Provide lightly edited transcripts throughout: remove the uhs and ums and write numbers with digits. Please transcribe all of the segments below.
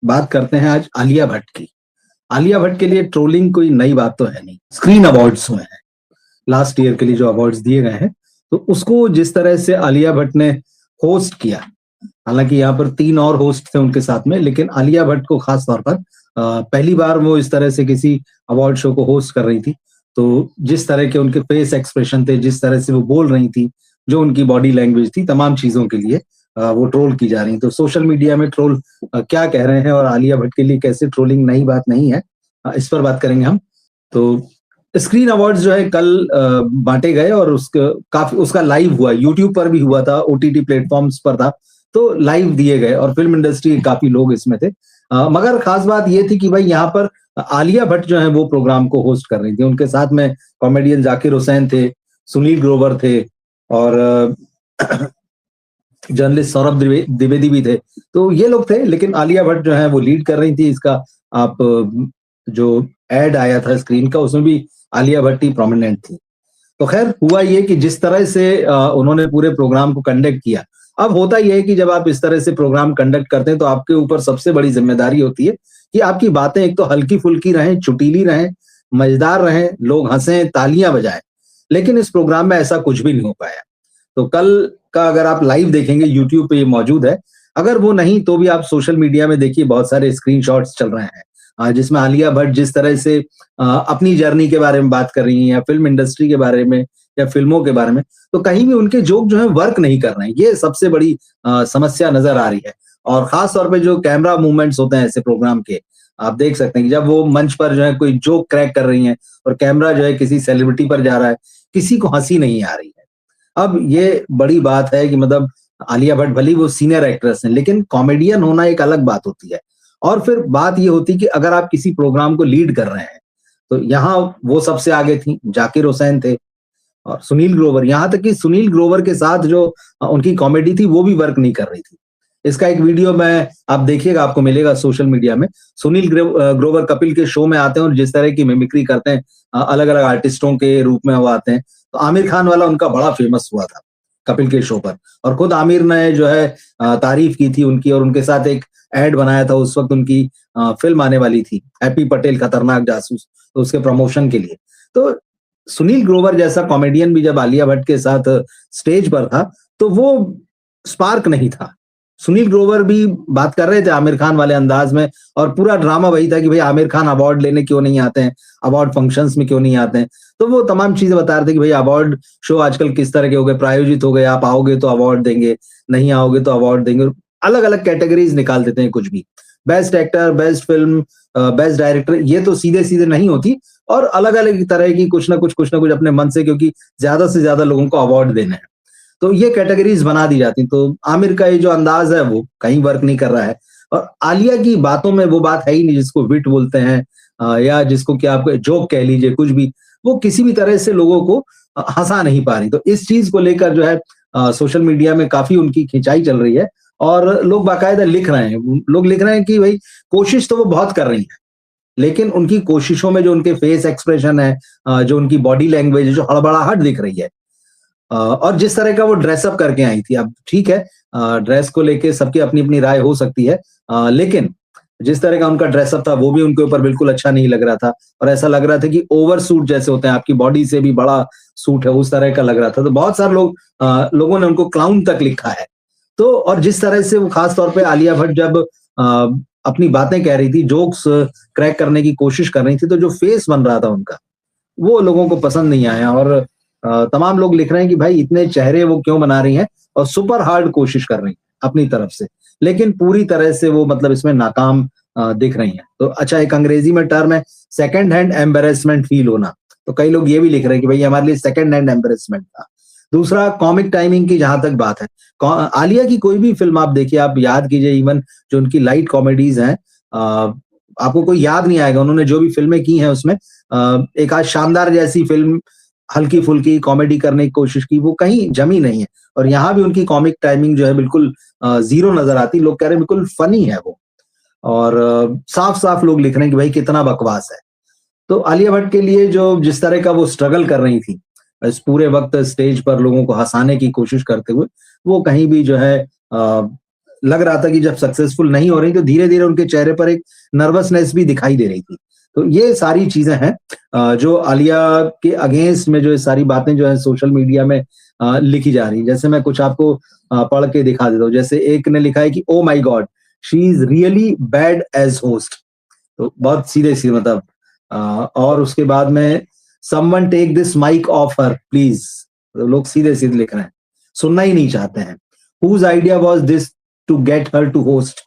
बात करते हैं आज आलिया भट्ट की। आलिया भट्ट के लिए ट्रोलिंग कोई नई बात तो है नहीं। स्क्रीन अवार्ड्स हुए हैं, लास्ट ईयर के लिए जो अवार्ड्स दिए गए हैं, तो उसको जिस तरह से आलिया भट्ट ने होस्ट किया, हालांकि यहाँ पर 3 और होस्ट थे उनके साथ में, लेकिन आलिया भट्ट को खास तौर पर पहली बार वो इस तरह से किसी अवार्ड शो को होस्ट कर रही थी। तो जिस तरह के उनके फेस एक्सप्रेशन थे, जिस तरह से वो बोल रही थी, जो उनकी बॉडी लैंग्वेज थी, तमाम चीजों के लिए वो ट्रोल की जा रही। तो सोशल मीडिया में ट्रोल क्या कह रहे हैं और आलिया भट्ट के लिए कैसे ट्रोलिंग नई बात नहीं है, इस पर बात करेंगे हम। तो स्क्रीन अवार्ड्स जो है कल बांटे गए और उसका लाइव हुआ, यूट्यूब पर भी हुआ था, ओटीटी प्लेटफॉर्म्स पर था, तो लाइव दिए गए और फिल्म इंडस्ट्री के काफी लोग इसमें थे। मगर खास बात ये थी कि भाई यहाँ पर आलिया भट्ट जो है वो प्रोग्राम को होस्ट कर रही थी। उनके साथ में कॉमेडियन जाकिर हुसैन थे, सुनील ग्रोवर थे और जर्नलिस्ट सौरभ द्विवेदी भी थे। तो ये लोग थे, लेकिन आलिया भट्ट जो है वो लीड कर रही थी। इसका आप जो एड आया था स्क्रीन का, उसमें भी आलिया भट्ट ही प्रोमिनेंट थी। तो खैर हुआ ये कि जिस तरह से उन्होंने पूरे प्रोग्राम को कंडक्ट किया, अब होता यह है कि जब आप इस तरह से प्रोग्राम कंडक्ट करते हैं तो आपके ऊपर सबसे बड़ी जिम्मेदारी होती है कि आपकी बातें एक तो हल्की फुल्की रहें, चुटीली रहें, मजेदार रहें, लोग हंसें, तालियां बजाएं। लेकिन इस प्रोग्राम में ऐसा कुछ भी नहीं हो पाया। तो कल का अगर आप लाइव देखेंगे, यूट्यूब पे ये मौजूद है, अगर वो नहीं तो भी आप सोशल मीडिया में देखिए, बहुत सारे स्क्रीनशॉट्स चल रहे हैं जिसमें आलिया भट्ट जिस तरह से अपनी जर्नी के बारे में बात कर रही हैं या फिल्म इंडस्ट्री के बारे में या फिल्मों के बारे में, तो कहीं भी उनके जोक जो है वर्क नहीं कर रहे हैं। ये सबसे बड़ी समस्या नजर आ रही है। और खास तौर पे जो कैमरा मूवमेंट्स होते हैं ऐसे प्रोग्राम के, आप देख सकते हैं कि जब वो मंच पर जो है कोई जोक क्रैक कर रही हैं और कैमरा जो है किसी सेलिब्रिटी पर जा रहा है, किसी को हंसी नहीं आ रही है। अब ये बड़ी बात है कि मतलब आलिया भट्ट भली वो सीनियर एक्ट्रेस हैं, लेकिन कॉमेडियन होना एक अलग बात होती है। और फिर बात ये होती है कि अगर आप किसी प्रोग्राम को लीड कर रहे हैं, तो यहाँ वो सबसे आगे थी, जाकिर हुसैन थे और सुनील ग्रोवर, यहाँ तक कि सुनील ग्रोवर के साथ जो उनकी कॉमेडी थी वो भी वर्क नहीं कर रही थी। इसका एक वीडियो मैं आप देखिएगा, आपको मिलेगा सोशल मीडिया में। सुनील ग्रोवर कपिल के शो में आते हैं और जिस तरह की मिमिक्री करते हैं, अलग अलग आर्टिस्टों के रूप में वो आते हैं। तो आमिर खान वाला उनका बड़ा फेमस हुआ था कपिल के शो पर, और खुद आमिर ने जो है तारीफ की थी उनकी, और उनके साथ एक एड बनाया था। उस वक्त उनकी फिल्म आने वाली थी, हैप्पी पटेल खतरनाक जासूस, तो उसके प्रमोशन के लिए। तो सुनील ग्रोवर जैसा कॉमेडियन भी जब आलिया भट्ट के साथ स्टेज पर था तो वो स्पार्क नहीं था। सुनील ग्रोवर भी बात कर रहे थे आमिर खान वाले अंदाज में, और पूरा ड्रामा वही था कि भाई आमिर खान अवार्ड लेने क्यों नहीं आते हैं, अवार्ड फंक्शंस में क्यों नहीं आते हैं। तो वो तमाम चीजें बता रहे थे कि भाई अवार्ड शो आजकल किस तरह के हो गए, प्रायोजित हो गए, आप आओगे तो अवार्ड देंगे, नहीं आओगे तो अवार्ड देंगे। अलग अलग कैटेगरीज निकाल देते हैं कुछ भी, best actor, best film, best director, ये तो सीधे सीधे नहीं होती, और अलग अलग तरह की कुछ ना कुछ अपने मन से, क्योंकि ज्यादा से ज्यादा लोगों को अवार्ड देना है, तो ये कैटेगरीज बना दी जाती। तो आमिर का ये जो अंदाज है वो कहीं वर्क नहीं कर रहा है, और आलिया की बातों में वो बात है ही नहीं जिसको विट बोलते हैं, या जिसको क्या आप जोक कह लीजिए, कुछ भी, वो किसी भी तरह से लोगों को हंसा नहीं पा रही। तो इस चीज को लेकर जो है सोशल मीडिया में काफी उनकी खिंचाई चल रही है, और लोग बाकायदा लिख रहे हैं, लोग लिख रहे हैं कि भाई कोशिश तो वो बहुत कर रही है, लेकिन उनकी कोशिशों में जो उनके फेस एक्सप्रेशन है, जो उनकी बॉडी लैंग्वेज है, जो हड़बड़ाहट दिख रही है, और जिस तरह का वो ड्रेसअप करके आई थी, अब ठीक है, ड्रेस को लेके सबकी अपनी अपनी राय हो सकती है, लेकिन जिस तरह का उनका ड्रेसअप था वो भी उनके ऊपर बिल्कुल अच्छा नहीं लग रहा था, और ऐसा लग रहा था कि ओवर सूट जैसे होते हैं, आपकी बॉडी से भी बड़ा सूट है, उस तरह का लग रहा था। तो बहुत सारे लोगों ने उनको क्लाउन तक लिखा है। तो और जिस तरह से वो खास तौर पे आलिया भट्ट जब अपनी बातें कह रही थी, जोक्स क्रैक करने की कोशिश कर रही थी, तो जो फेस बन रहा था उनका, वो लोगों को पसंद नहीं आया। और तमाम लोग लिख रहे हैं कि भाई इतने चेहरे वो क्यों बना रही हैं, और सुपर हार्ड कोशिश कर रही हैं अपनी तरफ से, लेकिन पूरी तरह से वो मतलब इसमें नाकाम दिख रही हैं। तो अच्छा, एक अंग्रेजी में टर्म है सेकंड हैंड एम्बेरसमेंट फील होना, तो कई लोग ये भी लिख रहे हैं कि भाई हमारे लिए सेकंड हैंड एम्बेरसमेंट था। दूसरा, कॉमिक टाइमिंग की जहां तक बात है, आलिया की कोई भी फिल्म आप देखिए, आप याद कीजिए, इवन जो उनकी लाइट कॉमेडीज हैं, आपको कोई याद नहीं आएगा उन्होंने जो भी फिल्में की हैं उसमें एक आज शानदार जैसी फिल्म हल्की फुल्की कॉमेडी करने की कोशिश की, वो कहीं जमी नहीं है। और यहाँ भी उनकी कॉमिक टाइमिंग जो है बिल्कुल जीरो नजर आती। लोग कह रहे हैं बिल्कुल फनी है वो, और साफ साफ लोग लिख रहे हैं कि भाई कितना बकवास है। तो आलिया भट्ट के लिए जो जिस तरह का वो स्ट्रगल कर रही थी इस पूरे वक्त स्टेज पर लोगों को हंसाने की कोशिश करते हुए, वो कहीं भी जो है लग रहा था कि जब सक्सेसफुल नहीं हो रही तो धीरे-धीरे उनके चेहरे पर एक नर्वसनेस भी दिखाई दे रही थी। तो ये सारी चीज़ें हैं जो आलिया के अगेंस्ट में जो ये सारी बातें जो है सोशल मीडिया में लिखी जा रही हैं। जैसे मैं कुछ आपको पढ़ के दिखा देता हूँ। जैसे एक ने लिखा है कि oh my god! She is really bad as host. तो बहुत सीधे-सीधे मतलब और उसके बाद में someone take this mic off her please. तो लोग सीधे-सीधे लिख रहे हैं, सुनना ही नहीं चाहते हैं। Whose idea was this to get her to host.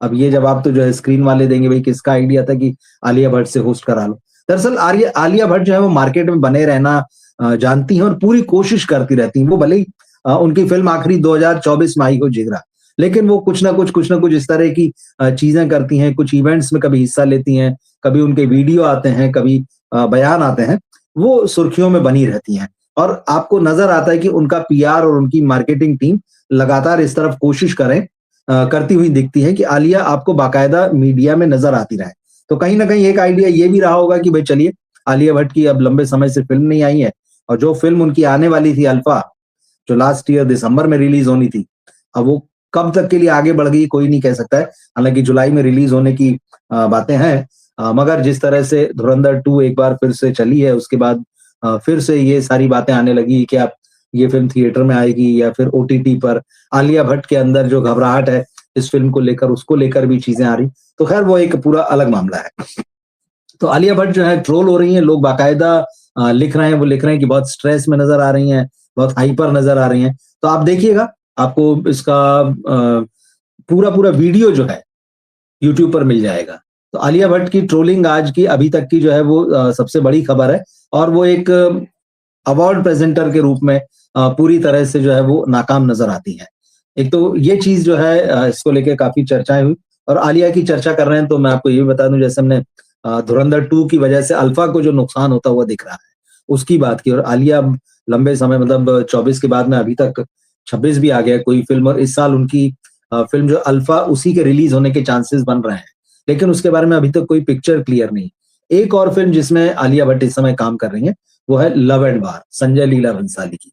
अब ये जवाब तो जो है स्क्रीन वाले देंगे, भई किसका आइडिया था कि आलिया भट्ट से होस्ट करा लो। दरअसल आलिया भट्ट जो है वो मार्केट में बने रहना जानती हैं और पूरी कोशिश करती रहती हैं। वो भले ही उनकी फ़िल्म आखिरी 2024 में आई हो जिगरा, लेकिन वो कुछ न कुछ इस तरह की चीज़ें करती हैं, कुछ इवेंट्स में कभी हिस्सा लेती हैं, कभी उनके वीडियो आते हैं, कभी बयान आते हैं, वो सुर्खियों में बनी रहती हैं। और आपको नज़र आता है कि उनका पीआर और उनकी मार्केटिंग टीम लगातार इस तरफ कोशिश करती हुई दिखती है कि आलिया आपको बाकायदा मीडिया में नज़र आती रहे। तो कहीं न कहीं एक आइडिया ये भी रहा होगा कि भई चलिए, आलिया भट्ट की अब लंबे समय से फ़िल्म नहीं आई है और जो फ़िल्म उनकी आने वाली थी अल्फा, जो लास्ट ईयर दिसंबर में रिलीज़ होनी थी, अब वो कब तक के लिए आगे बढ़ गई कोई नहीं कह सकता है। हालाँकि जुलाई में रिलीज़ होने की बातें हैं, मगर जिस तरह से धुरंधर 2 एक बार फिर से चली है, उसके बाद फिर से ये सारी बातें आने लगी कि अब ये फ़िल्म थिएटर में आएगी या फिर ओटीटी पर। आलिया भट्ट के अंदर जो घबराहट है इस फ़िल्म को लेकर, उसको लेकर भी चीज़ें आ रही। तो ख़ैर वो एक पूरा अलग मामला है। तो आलिया भट्ट जो है ट्रोल हो रही हैं, लोग बाकायदा लिख रहे हैं, वो लिख रहे हैं कि बहुत स्ट्रेस में नज़र आ रही हैं, बहुत हाइपर नज़र आ रही हैं। तो आप देखिएगा, आपको इसका पूरा वीडियो जो है यूट्यूब पर मिल जाएगा। तो आलिया भट्ट की ट्रोलिंग आज की अभी तक की जो है वो सबसे बड़ी खबर है और वो एक अवार्ड प्रेज़ेंटर के रूप में पूरी तरह से जो है वो नाकाम नज़र आती हैं। एक तो ये चीज़ जो है इसको लेके काफ़ी चर्चाएँ हुई और आलिया की चर्चा कर रहे हैं तो मैं आपको ये भी बता दूँ जैसे हमने धुरंधर 2 की वजह से अल्फा को जो नुकसान होता हुआ दिख रहा है, उसकी बात की और आलिया अब लंबे समय मतलब 24 के बाद में अभी तक 26 भी आ गया कोई फ़िल्म और इस साल उनकी फ़िल्म जो अल्फा उसी के रिलीज़ होने के चांसेस बन रहे हैं। लेकिन उसके बारे में अभी तक कोई पिक्चर क्लियर नहीं। एक और फ़िल्म जिसमें आलिया भट्ट इस समय काम कर रही हैं, वो है लव एंड वार, संजय लीला भंसाली की।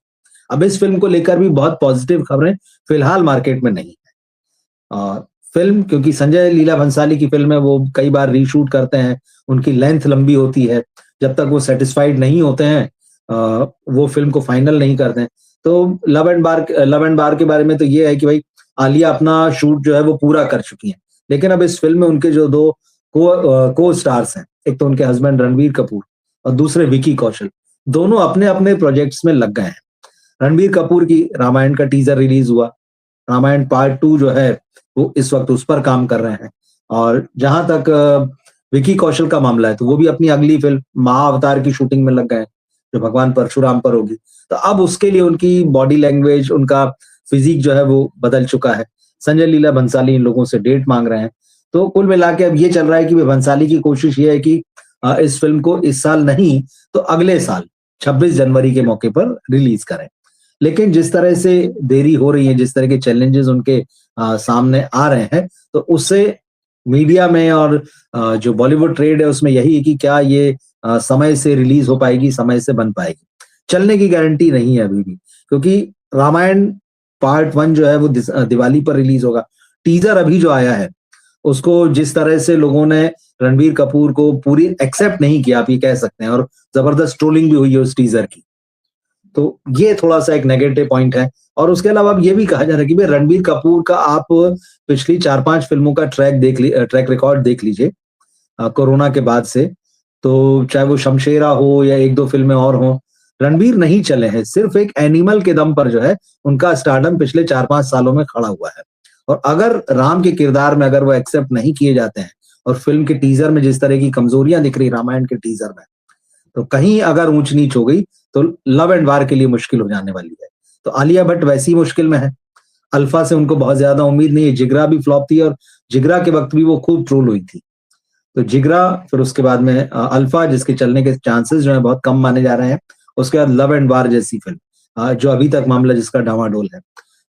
अब इस फ़िल्म को लेकर भी बहुत पॉज़िटिव खबरें फ़िलहाल मार्केट में नहीं है। फ़िल्म क्योंकि संजय लीला भंसाली की फ़िल्म है, वो कई बार रीशूट करते हैं, उनकी लेंथ लंबी होती है, जब तक वो सैटिस्फाइड नहीं होते हैं वो फ़िल्म को फाइनल नहीं करते हैं। तो लव एंड वार के बारे में तो ये है कि भई आलिया अपना शूट जो है वो पूरा कर चुकी हैं। लेकिन अब इस फ़िल्म में उनके जो 2 को स्टार्स हैं, एक तो उनके हस्बैंड रणबीर कपूर और दूसरे विकी कौशल, दोनों अपने-अपने प्रोजेक्ट्स में लग गए हैं। रणबीर कपूर की रामायण का टीज़र रिलीज़ हुआ, रामायण पार्ट 2 जो है, वो इस वक़्त उस पर काम कर रहे हैं और जहाँ तक विकी कौशल का मामला है, तो वो भी अपनी अगली फ़िल्म महाअवतार की शूटिंग में लग गए हैं, जो भगवान परशुराम पर होगी। तो अब उसके लिए उनकी बॉडी लैंग्वेज, उनका फ़िज़ीक जो है वो बदल चुका है। संजय लीला भंसाली इन लोगों से डेट माँग रहे हैं। तो कुल मिला के अब ये चल रहा है कि भंसाली की कोशिश ये है कि इस फ़िल्म को इस साल नहीं, तो अगले साल 26 जनवरी के मौके पर रिलीज़ करें। लेकिन जिस तरह से देरी हो रही है, जिस तरह के चैलेंजेज़ उनके सामने आ रहे हैं, तो उससे मीडिया में और जो बॉलीवुड ट्रेड है उसमें यही है कि क्या ये समय से रिलीज़ हो पाएगी, समय से बन पाएगी। चलने की गारंटी नहीं है अभी भी, क्योंकि रामायण पार्ट 1 जो है वो दिवाली पर रिलीज़ होगा। टीज़र अभी जो आया है, उसको जिस तरह से लोगों ने रणबीर कपूर को पूरी एक्सेप्ट नहीं किया, आप ये कह सकते हैं और ज़बरदस्त ट्रोलिंग भी हुई है उस टीज़र की। तो ये थोड़ा-सा एक नेगेटिव पॉइंट है और उसके अलावा अब ये भी कहा जा रहा है कि भई रणबीर कपूर का आप पिछली 4-5 फ़िल्मों का ट्रैक रिकॉर्ड देख लीजिए कोरोना के बाद से, तो चाहे वो शमशेरा हो या 1-2 फ़िल्में और हों, रणबीर नहीं चले हैं, सिर्फ़ एक एनिमल के दम पर जो है, उनका स्टारडम पिछले 4-5 सालों में खड़ा हुआ है। और अगर राम के किरदार में अगर वो एक्सेप्ट नहीं किए जाते हैं और फ़िल्म के टीज़र में जिस तरह की कमज़ोरियाँ दिख रही रामायण के टीज़र में, तो कहीं अगर ऊँच-नीच हो गई, तो लव एंड वार के लिए मुश्किल हो जाने वाली है। तो आलिया भट्ट वैसी मुश्किल में है। अल्फा से उनको बहुत ज़्यादा उम्मीद नहीं है, जिगरा भी फ्लॉप थी और जिगरा के वक़्त भी वो खूब ट्रोल हुई थी। तो जिगरा फिर उसके बाद में अल्फा जिसके चलने के चांसेस जो हैं बहुत कम माने जा रहे हैं। उसके बाद लव एंड वार जैसी फ़िल्म जो अभी तक मामला जिसका डामाडोल है।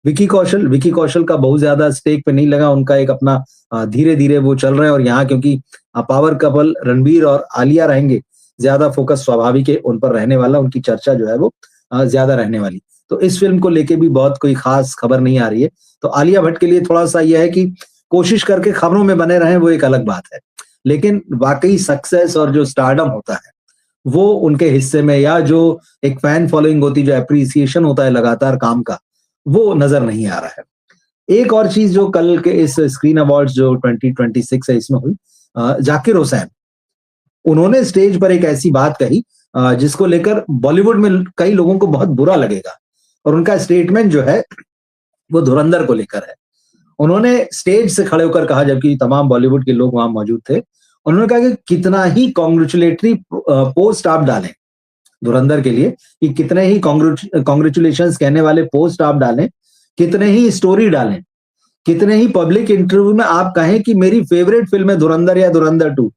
विकी कौशल का बहुत ज़्यादा स्टेक पे नहीं लगा, उनका एक अपना धीरे-धीरे वो चल रहे हैं और यहाँ क्योंकि पावर कपल रणबीर और आलिया रहेंगे, ज़्यादा फ़ोकस स्वाभाविक है उन पर रहने वाला, उनकी चर्चा जो है वो ज़्यादा रहने वाली। तो इस फ़िल्म को लेके भी बहुत कोई ख़ास खबर नहीं आ रही है। तो आलिया भट्ट के लिए थोड़ा-सा ये है कि कोशिश करके खबरों में बने रहें, वो एक अलग बात है। लेकिन वाक़ई सक्सेस और जो स्टारडम होता है, वो उनके हिस्से में, या जो एक फैन फॉलोइंग होती है, जो एप्रिसिएशन होता है लगातार काम का, वो नज़र नहीं आ रहा है। एक और चीज़ जो कल के इस स्क्रीन अवार्ड्स जो 2026 है इसमें हुई, जाकिर हुसैन, उन्होंने स्टेज पर एक ऐसी बात कही जिसको लेकर बॉलीवुड में कई लोगों को बहुत बुरा लगेगा, और उनका स्टेटमेंट जो है वो धुरंधर को लेकर है। उन्होंने स्टेज से खड़े होकर कहा, जबकि तमाम बॉलीवुड के लोग वहां मौजूद थे, उन्होंने कहा कि कितना ही कॉन्ग्रेचुलेटरी पोस्ट आप डालें धुरंधर के लिए, कि कितने ही कॉन्ग्रेचुलेशंस कहने वाले पोस्ट आप डालें, कितने ही स्टोरी डालें, कितने ही पब्लिक इंटरव्यू में आप कहें कि मेरी फेवरेट फिल्म है धुरंधर या धुरंधर 2,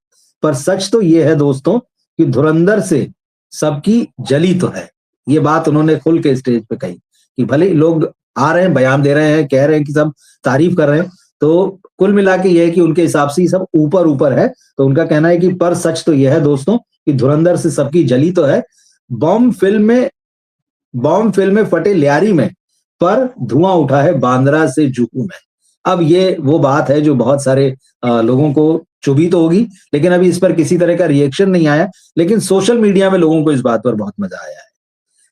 पर सच तो ये है दोस्तों कि धुरंधर से सबकी जली तो है। ये बात उन्होंने खुल के स्टेज पे कही कि भले ही लोग आ रहे हैं, बयान दे रहे हैं, कह रहे हैं कि सब तारीफ कर रहे हैं, तो कुल मिला के ये है कि उनके हिसाब से सब ऊपर-ऊपर है। तो उनका कहना है कि पर सच तो ये है दोस्तों कि धुरंधर से सबकी जली तो है। बॉम्ब फिल्म में बॉम्ब फिल्म में फटे लियारी में, पर धुआं उठा है बांद्रा से जुहू में। अब ये वो बात है जो बहुत सारे लोगों को चुभी तो होगी, लेकिन अभी इस पर किसी तरह का रिएक्शन नहीं आया। लेकिन सोशल मीडिया में लोगों को इस बात पर बहुत मजा आया है।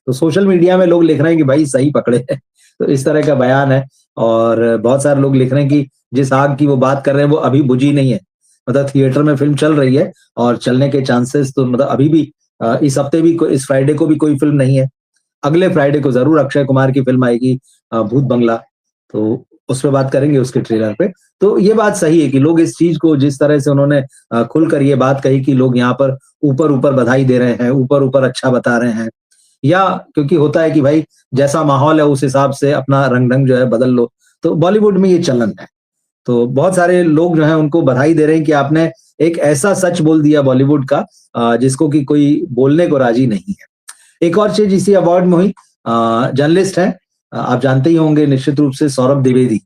तो सोशल मीडिया में लोग लिख रहे हैं कि भाई सही पकड़े हैं। तो इस तरह का बयान है, और बहुत सारे लोग लिख रहे हैं कि जिस आग की वो बात कर रहे हैं वो अभी बुझी नहीं है। मतलब थिएटर में फिल्म चल रही है, और चलने के चांसेस तो मतलब अभी भी इस हफ्ते भी इस फ्राइडे को भी कोई फिल्म नहीं है। अगले फ्राइडे को जरूर अक्षय कुमार की फिल्म आएगी, भूत बंगला, तो उस पे बात करेंगे, उसके ट्रेलर पे। तो ये बात सही है कि लोग इस चीज को जिस तरह से उन्होंने खुलकर ये बात कही कि लोग यहाँ पर ऊपर-ऊपर बधाई दे रहे हैं, ऊपर-ऊपर अच्छा बता रहे हैं, या क्योंकि होता है कि भाई जैसा माहौल है उस हिसाब से अपना रंग-ढंग जो है बदल लो, तो बॉलीवुड में ये चलन है। तो बहुत सारे लोग जो हैं उनको बधाई दे रहे हैं कि आपने एक ऐसा सच बोल दिया बॉलीवुड का जिसको कि कोई बोलने को राजी नहीं है। एक और चीज इसी अवार्ड में हुई, जर्नलिस्ट हैं, आप जानते ही होंगे निश्चित रूप से, सौरभ द्विवेदी।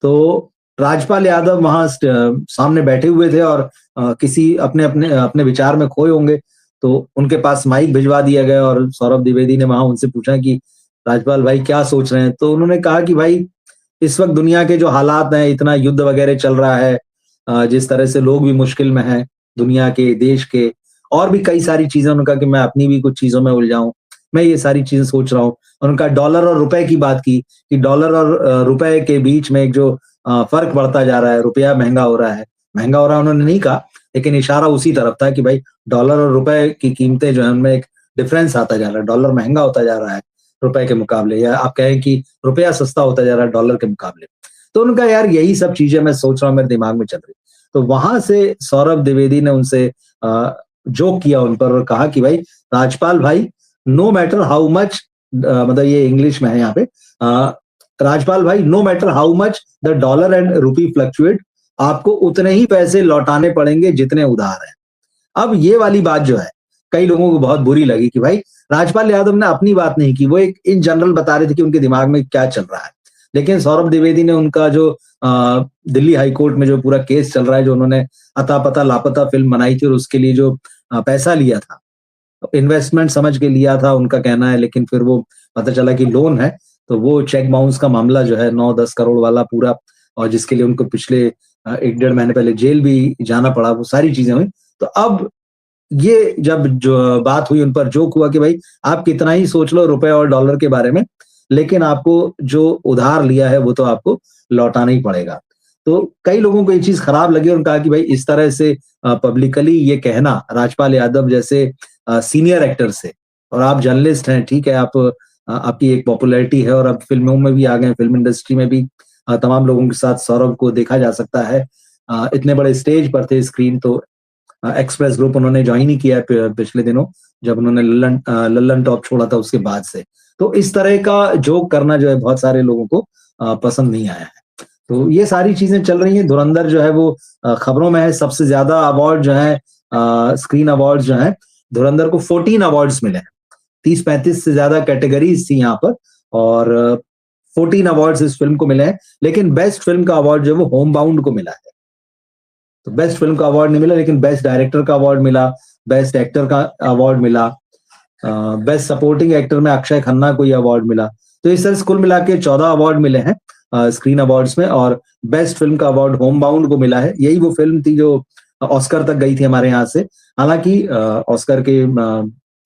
तो राजपाल यादव वहां सामने बैठे हुए थे, और किसी अपने अपने अपने विचार में खोए होंगे, तो उनके पास माइक भिजवा दिया गया, और सौरभ द्विवेदी ने वहां उनसे पूछा कि राजपाल भाई क्या सोच रहे हैं। तो उन्होंने कहा कि भाई इस वक्त दुनिया के जो हालात हैं, इतना युद्ध वगैरह चल रहा है, जिस तरह से लोग भी मुश्किल में हैं, दुनिया के, देश के, और भी कई सारी चीजें, उन्होंने कहा कि मैं अपनी भी कुछ चीजों में उलझाऊं, मैं ये सारी चीजें सोच रहा हूँ। और उनका डॉलर और रुपए की बात की कि डॉलर और रुपए के बीच में एक जो फर्क बढ़ता जा रहा है, रुपया महंगा हो रहा है। महंगा हो रहा है उन्होंने नहीं कहा, लेकिन इशारा उसी तरफ था कि भाई डॉलर और रुपए की कीमतें जो है उनमें एक डिफरेंस आता जा रहा है, डॉलर महंगा होता जा रहा है रुपए के मुकाबले, या आप कहें कि रुपया सस्ता होता जा रहा है डॉलर के मुकाबले। तो उनका यार यही सब चीजें मैं सोच रहा हूँ, मेरे दिमाग में चल रही। तो वहां से सौरभ द्विवेदी ने उनसे जोक किया उन पर, और कहा कि भाई राजपाल भाई, नो मैटर हाउ मच, मतलब ये इंग्लिश में है यहाँ पे, राजपाल भाई no matter how much the dollar and rupee fluctuate, आपको उतने ही पैसे लौटाने पड़ेंगे जितने उधार हैं। अब ये वाली बात जो है कई लोगों को बहुत बुरी लगी कि भाई राजपाल यादव ने अपनी बात नहीं की, वो एक इन जनरल बता रहे थे कि उनके दिमाग में क्या चल रहा है। लेकिन सौरभ द्विवेदी ने उनका जो दिल्ली हाई कोर्ट में जो पूरा केस चल रहा है, जो उन्होंने अता पता लापता फिल्म बनाई थी और उसके लिए जो पैसा लिया था, इन्वेस्टमेंट समझ के लिया था उनका कहना है, लेकिन फिर वो पता चला कि लोन है, तो वो चेक बाउंस का मामला जो है 9-10 करोड़ वाला पूरा, और जिसके लिए उनको पिछले 1-1.5 महीने पहले जेल भी जाना पड़ा, वो सारी चीजें हुई। तो अब ये जब जो बात हुई, उन पर जोक हुआ कि भाई आप कितना ही सोच लो रुपए और डॉलर के बारे में, लेकिन आपको जो उधार लिया है वो तो आपको लौटाना ही पड़ेगा। तो कई लोगों को ये चीज खराब लगी, और कहा कि भाई इस तरह से पब्लिकली ये कहना राजपाल यादव जैसे सीनियर एक्टर से, और आप जर्नलिस्ट हैं, ठीक है, आप आपकी एक पॉपुलैरिटी है, और अब फिल्मों में भी आ गए, फिल्म इंडस्ट्री में भी तमाम लोगों के साथ सौरभ को देखा जा सकता है। इतने बड़े स्टेज पर थे, स्क्रीन तो एक्सप्रेस ग्रुप उन्होंने ज्वाइन ही किया पिछले दिनों, जब उन्होंने लल्लन टॉप छोड़ा था उसके बाद से। तो इस तरह का जोक करना जो है बहुत सारे लोगों को पसंद नहीं आया है। तो ये सारी चीजें चल रही हैं। धुरंधर जो है वो खबरों में है, सबसे ज्यादा अवार्ड जो है स्क्रीन अवार्ड जो है, धुरंधर को 14 अवार्ड्स मिले हैं। 30-35 से ज्यादा कैटेगरीज थी यहाँ पर, और 14 अवार्ड्स इस फिल्म को मिले हैं। लेकिन बेस्ट फिल्म का अवार्ड जो है वो होम बाउंड को मिला है। तो बेस्ट फिल्म का अवार्ड नहीं मिला, लेकिन बेस्ट डायरेक्टर का अवार्ड मिला, बेस्ट एक्टर का अवार्ड मिला, बेस्ट सपोर्टिंग एक्टर में अक्षय खन्ना को ये अवार्ड मिला। तो इस तरह से कुल मिला के 14 अवार्ड मिले हैं स्क्रीन अवार्ड्स में, और बेस्ट फिल्म का अवार्ड होम बाउंड को मिला है। यही वो फिल्म थी जो ऑस्कर तक गई थी हमारे यहाँ से, हालांकि ऑस्कर के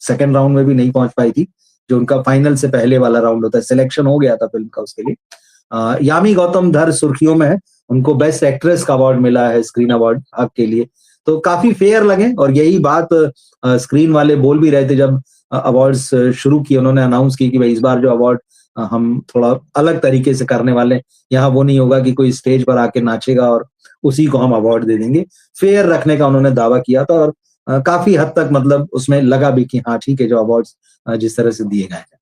सेकंड राउंड में भी नहीं पहुंच पाई थी, जो उनका फाइनल से पहले वाला राउंड होता है, सिलेक्शन हो गया था फिल्म का उसके लिए। यामी गौतम धर सुर्खियों में है, उनको बेस्ट एक्ट्रेस का अवार्ड मिला है स्क्रीन अवार्ड हक के लिए। तो काफी फेयर लगे, और यही बात स्क्रीन वाले बोल भी रहे थे जब अवार्ड्स शुरू किए, उन्होंने अनाउंस की कि भाई इस बार जो अवार्ड हम थोड़ा अलग तरीके से करने वाले हैं, यहाँ वो नहीं होगा कि कोई स्टेज पर आके नाचेगा और उसी को हम अवार्ड दे देंगे। फेयर रखने का उन्होंने दावा किया था, और काफी हद तक मतलब उसमें लगा भी कि हाँ ठीक है, जो अवार्ड्स जिस तरह से दिए गए हैं।